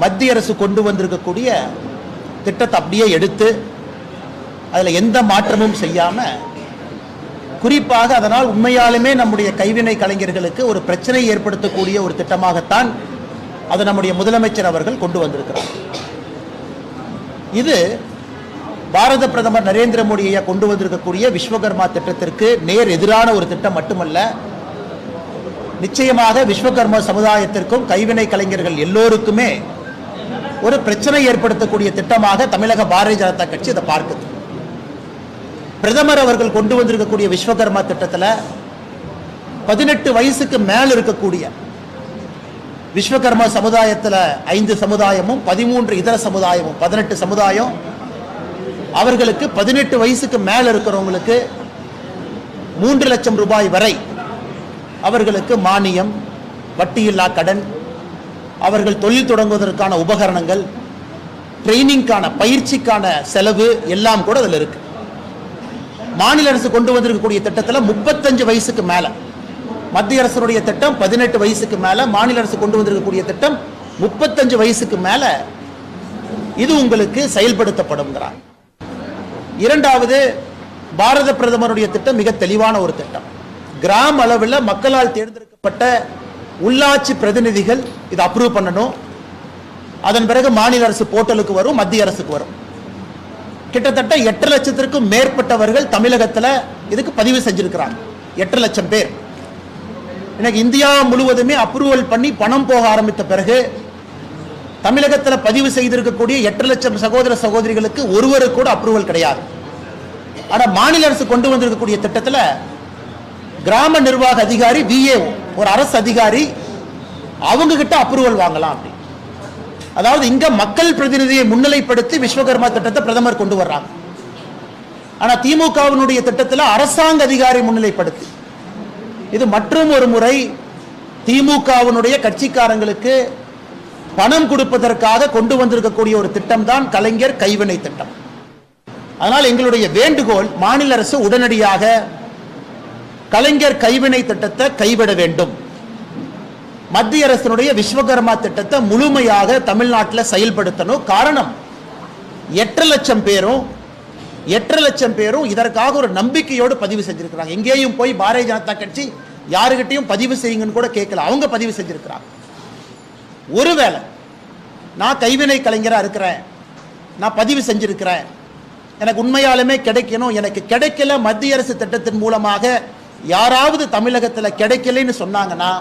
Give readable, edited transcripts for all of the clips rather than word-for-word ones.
மத்திய அரசு கொண்டு வந்திருக்கக்கூடிய திட்டத்தை அப்படியே எடுத்து அதில் எந்த மாற்றமும் செய்யாம, குறிப்பாக அதனால் உண்மையாலுமே நம்முடைய கைவினை கலைஞர்களுக்கு ஒரு பிரச்சனை ஏற்படுத்தக்கூடிய ஒரு திட்டமாகத்தான் அது நம்முடைய முதலமைச்சர் அவர்கள் கொண்டு வந்திருக்கிறார். இது பாரத பிரதமர் நரேந்திர மோடி ஐயா கொண்டு வந்திருக்கக்கூடிய விஸ்வகர்மா திட்டத்திற்கு நேர் எதிரான ஒரு திட்டம் மட்டுமல்ல, நிச்சயமாக விஸ்வகர்மா சமுதாயத்திற்கும் கைவினை கலைஞர்கள் எல்லோருக்குமே ஒரு பிரச்சனை ஏற்படுத்தக்கூடிய திட்டமாக தமிழக பாரதிய ஜனதா கட்சி இதை பார்க்குது. பிரதமர் அவர்கள் கொண்டு வந்திருக்கக்கூடிய விஸ்வகர்மா திட்டத்தில் 18 வயசுக்கு மேல் இருக்கக்கூடிய விஸ்வகர்மா சமுதாயத்தில் 5 சமுதாயமும் 13 இதர சமுதாயமும் 18 சமுதாயம், அவர்களுக்கு 18 வயசுக்கு மேல் இருக்கிறவங்களுக்கு 3 லட்சம் ரூபாய் வரை அவர்களுக்கு மானியம், வட்டியில்லா கடன், அவர்கள் தொழில் தொடங்குவதற்கான உபகரணங்கள், ட்ரைனிங்கான பயிற்சிக்கான செலவு எல்லாம் கூட அதில் இருக்கு. மாநில அரசு கொண்டு வந்திருக்கக்கூடிய திட்டத்தில் 35 வயசுக்கு மேல, மத்திய அரசுடைய திட்டம் 18 வயசுக்கு மேல, மாநில அரசு கொண்டு வந்திருக்கக்கூடிய திட்டம் 35 வயசுக்கு மேல இது உங்களுக்கு செயல்படுத்தப்படும். இரண்டாவது, பாரத பிரதமருடைய திட்டம் மிக தெளிவான ஒரு திட்டம். கிராம அளவில் மக்களால் தேர்ந்தெடுக்கப்பட்ட உள்ளாட்சி பிரதிநிதிகள் இதை அப்ரூவ் பண்ணணும். அதன் பிறகு மாநில அரசு போர்ட்டலுக்கு வரும், மத்திய அரசுக்கு வரும். கிட்டத்தட்ட 8 லட்சத்திற்கும் மேற்பட்டவர்கள் தமிழகத்தில் இதுக்கு பதிவு செஞ்சிருக்கிறாங்க. 8 லட்சம் பேர். எனக்கு இந்தியா முழுவதுமே அப்ரூவல் பண்ணி பணம் போக ஆரம்பித்த பிறகு தமிழகத்தில் பதிவு செய்திருக்கக்கூடிய 8 லட்சம் சகோதர சகோதரிகளுக்கு ஒருவருக்கு கூட அப்ரூவல் கிடையாது. ஆனால் மாநில அரசு கொண்டு வந்திருக்கக்கூடிய திட்டத்தில் கிராம நிர்வாக அதிகாரி, விஏஓ, ஒரு அரசு அதிகாரி, அவங்க கிட்ட அப்ரூவல் வாங்கலாம். அப்படி அதாவது இங்க மக்கள் பிரதிநிதியை முன்னிலைப்படுத்தி விஸ்வகர்மா திட்டத்தை பிரதமர் கொண்டு வர்றாங்க. ஆனா திமுகவினுடைய திட்டத்தில் அரசாங்க அதிகாரி முன்னிலைப்படுத்தி, இது மற்றும் ஒரு முறை திமுகவினுடைய கட்சிக்காரங்களுக்கு பணம் கொடுப்பதற்காக கொண்டு வந்திருக்கக்கூடிய ஒரு திட்டம் தான் கலைஞர் கைவினை திட்டம். அதனால் எங்களுடைய வேண்டுகோள், மாநில அரசு உடனடியாக கலைஞர் கைவினை திட்டத்தை கைவிட வேண்டும். மத்திய அரசினுடைய விஸ்வகர்மா திட்டத்தை முழுமையாக தமிழ்நாட்டில் செயல்படுத்தணும். காரணம், 8 லட்சம் பேரும் இதற்காக ஒரு நம்பிக்கையோடு பதிவு செஞ்சிருக்கிறாங்க. எங்கேயும் போய் பாரதிய ஜனதா கட்சி யாருகிட்டையும் பதிவு செய்யுங்கன்னு கூட கேட்கல, அவங்க பதிவு செஞ்சிருக்கிறாங்க. ஒருவேளை நான் கைவினை கலைஞரா இருக்கிறேன், நான் பதிவு செஞ்சிருக்கிறேன், எனக்கு உண்மையாலுமே கிடைக்கணும், எனக்கு கிடைக்கல, மத்திய அரசு திட்டத்தின் மூலமாக யாராவது தமிழகத்தில் கிடைக்கலன்னு சொன்னாங்கன்னா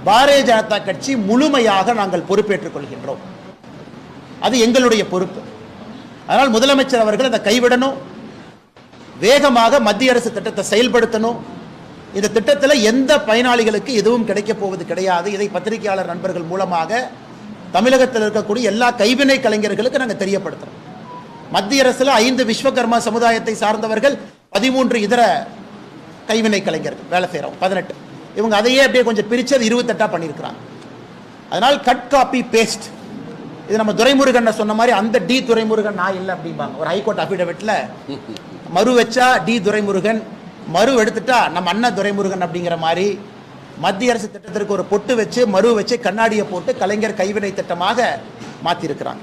பாரதிய ஜனதா கட்சி முழுமையாக நாங்கள் பொறுப்பேற்றுக் கொள்கின்றோம். அது எங்களுடைய பொறுப்பு. அதனால் முதலமைச்சர் அவர்கள் அதை கைவிடணும், வேகமாக மத்திய அரசு திட்டத்தை செயல்படுத்தணும். இந்த திட்டத்தில் எந்த பயனாளிகளுக்கு எதுவும் கிடைக்க போவது கிடையாது. இதை பத்திரிகையாளர் நண்பர்கள் மூலமாக தமிழகத்தில் இருக்கக்கூடிய எல்லா கைவினை கலைஞர்களுக்கு நாங்கள் தெரியப்படுத்துறோம். மத்திய அரசில் 5 விஸ்வகர்மா சமுதாயத்தை சார்ந்தவர்கள், 13 இதர கைவினை கலைஞர்கள் வேலை செய்கிறோம், 18. இவங்க அதையே அப்படியே கொஞ்சம் பிரித்து அது 28 பண்ணியிருக்கிறாங்க. அதனால் கட் காப்பி பேஸ்ட், இது நம்ம துரைமுருகன் சொன்ன மாதிரி அந்த டி துரைமுருகன் நான் இல்லை அப்படிம்பாங்க. ஒரு ஹைகோர்ட் அஃபிடவிட்ல மறு வச்சா டி துரைமுருகன், மறு எடுத்துட்டா நம்ம அண்ணன் துரைமுருகன் அப்படிங்கிற மாதிரி மத்திய அரசு திட்டத்திற்கு ஒரு பொட்டு வச்சு மறு வச்சு கண்ணாடியை போட்டு கலைஞர் கைவினை திட்டமாக மாற்றியிருக்கிறாங்க.